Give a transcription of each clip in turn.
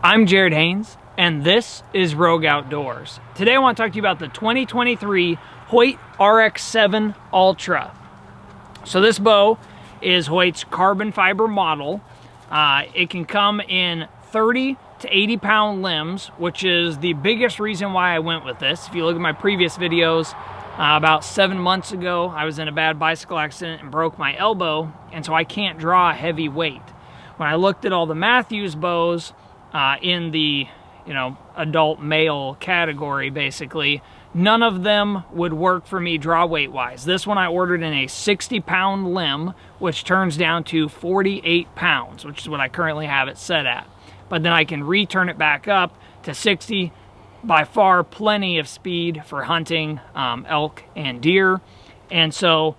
I'm Jared Haynes, and this is Rogue Outdoors. Today I want to talk to you about the 2023 Hoyt RX7 Ultra. So this bow is Hoyt's carbon fiber model. It can come in 30 to 80 pound limbs, which is the biggest reason why I went with this. If you look at my previous videos, about 7 months ago, I was in a bad bicycle accident and broke my elbow, and so I can't draw a heavy weight. When I looked at all the Matthews bows in the adult male category, basically, none of them would work for me draw weight wise. This one I ordered in a 60 pound limb, which turns down to 48 pounds, which is what I currently have it set at. But then I can return it back up to 60. By far plenty of speed for hunting elk and deer, and so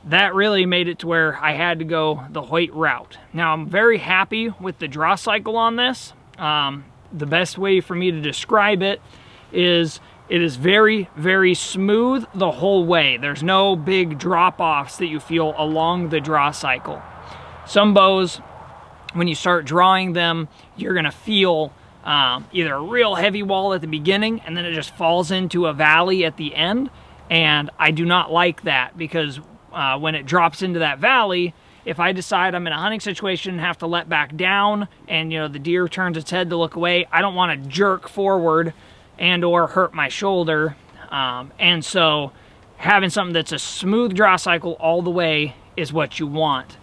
that really made it to where I had to go the Hoyt route. Now I'm very happy with the draw cycle on this. The best way for me to describe it is very, very smooth the whole way. There's no big drop-offs that you feel along the draw cycle. Some bows, when you start drawing them, you're gonna feel either a real heavy wall at the beginning and then it just falls into a valley at the end, and I do not like that, because when it drops into that valley, if I decide I'm in a hunting situation and have to let back down and the deer turns its head to look away, I don't want to jerk forward and or hurt my shoulder, and so having something that's a smooth draw cycle all the way is what you want.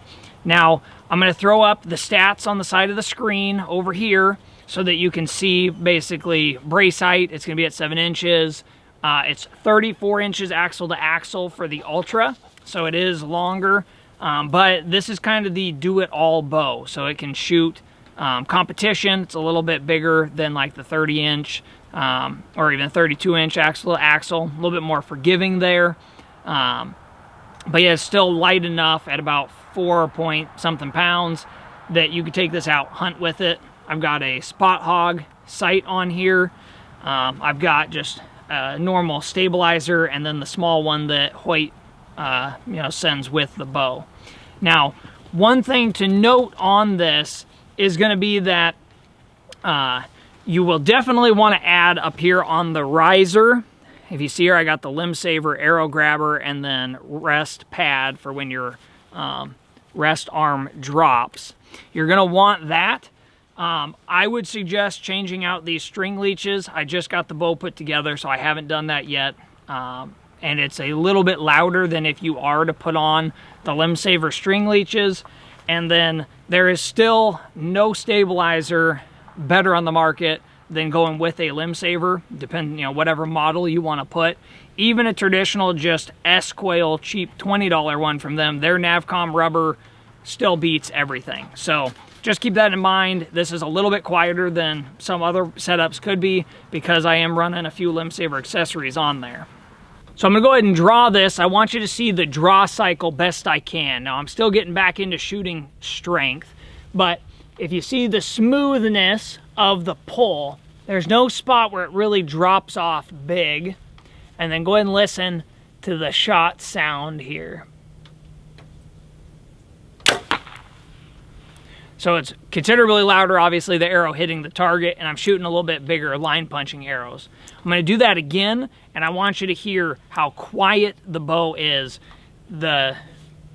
Now I'm going to throw up the stats on the side of the screen over here so that you can see basically brace height. It's going to be at 7 inches. It's 34 inches axle to axle for the Ultra, so it is longer, but this is kind of the do-it-all bow, so it can shoot competition. It's a little bit bigger than like the 30-inch or even 32-inch axle to axle, a little bit more forgiving there, but yeah, it's still light enough at about 4 point something pounds that you could take this out, hunt with it. I've got a spot hog sight on here. I've got just a normal stabilizer and then the small one that Hoyt sends with the bow. Now, one thing to note on this is going to be that you will definitely want to add up here on the riser. If you see here, I got the Limbsaver arrow grabber and then rest pad for when your rest arm drops. You're going to want that. I would suggest changing out these string leeches. I just got the bow put together, so I haven't done that yet. And it's a little bit louder than if you are to put on the Limbsaver string leeches. And then there is still no stabilizer better on the market than going with a Limbsaver, depending, whatever model you want to put. Even a traditional just S-Quail cheap $20 one from them, their Navcom rubber still beats everything. So just keep that in mind. This is a little bit quieter than some other setups could be because I am running a few Limbsaver accessories on there. So I'm gonna go ahead and draw this. I want you to see the draw cycle best I can. Now I'm still getting back into shooting strength, but if you see the smoothness of the pull, there's no spot where it really drops off big. And then go ahead and listen to the shot sound here. So it's considerably louder, obviously, the arrow hitting the target, and I'm shooting a little bit bigger line punching arrows. I'm gonna do that again, and I want you to hear how quiet the bow is. The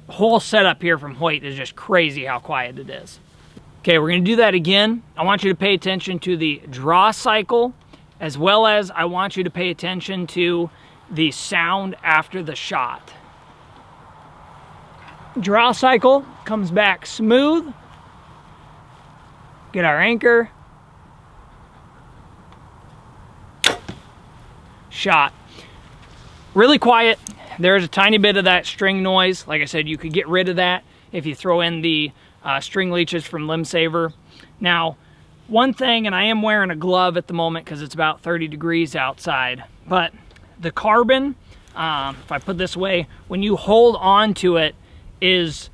whole setup here from Hoyt is just crazy how quiet it is. Okay, we're gonna do that again. I want you to pay attention to the draw cycle, as well as I want you to pay attention to the sound after the shot. Draw cycle comes back smooth. Get our anchor. Shot. Really quiet. There's a tiny bit of that string noise. Like I said, you could get rid of that if you throw in the string leeches from Limbsaver. Now, one thing, and I am wearing a glove at the moment because it's about 30 degrees outside, but the carbon, if I put this away, when you hold on to it, is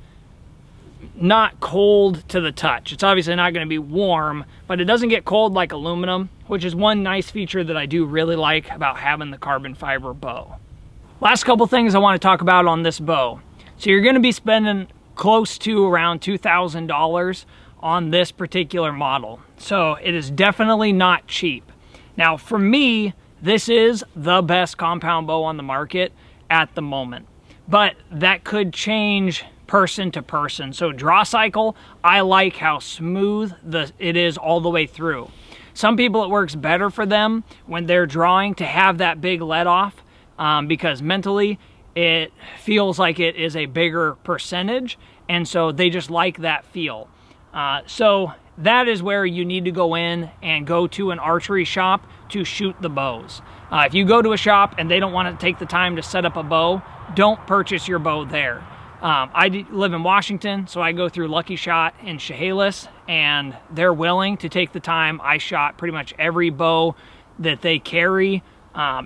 not cold to the touch. It's obviously not going to be warm, but it doesn't get cold like aluminum, which is one nice feature that I do really like about having the carbon fiber bow. Last couple things I want to talk about on this bow. So you're going to be spending close to around $2,000 on this particular model. So it is definitely not cheap. Now for me, this is the best compound bow on the market at the moment, but that could change person to person. So draw cycle, I like how smooth it is all the way through. Some people, it works better for them when they're drawing to have that big let off, because mentally it feels like it is a bigger percentage, and so they just like that feel. So that is where you need to go in and go to an archery shop to shoot the bows. If you go to a shop and they don't want to take the time to set up a bow, don't purchase your bow there. I live in Washington, so I go through Lucky Shot in Chehalis, and they're willing to take the time. I shot pretty much every bow that they carry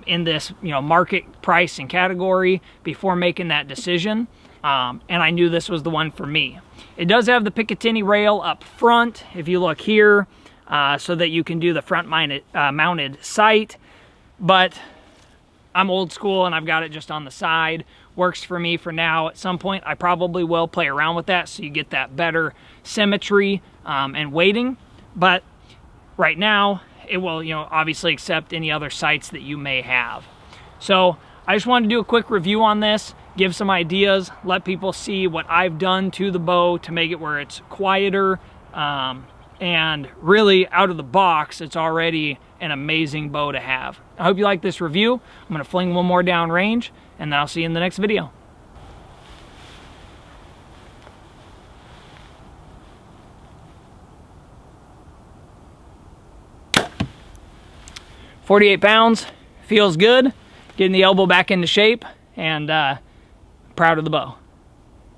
in this, market price and category before making that decision. And I knew this was the one for me. It does have the Picatinny rail up front, if you look here, so that you can do the front mounted sight, but I'm old school and I've got it just on the side. Works for me for now. At some point I probably will play around with that so you get that better symmetry and weighting, but right now it will obviously accept any other sights that you may have. So I just wanted to do a quick review on this, give some ideas, let people see what I've done to the bow to make it where it's quieter, and really out of the box it's already an amazing bow to have. I hope you like this review. I'm going to fling one more down range, and then I'll see you in the next video. "48 pounds, feels good, getting the elbow back into shape, and proud of the bow."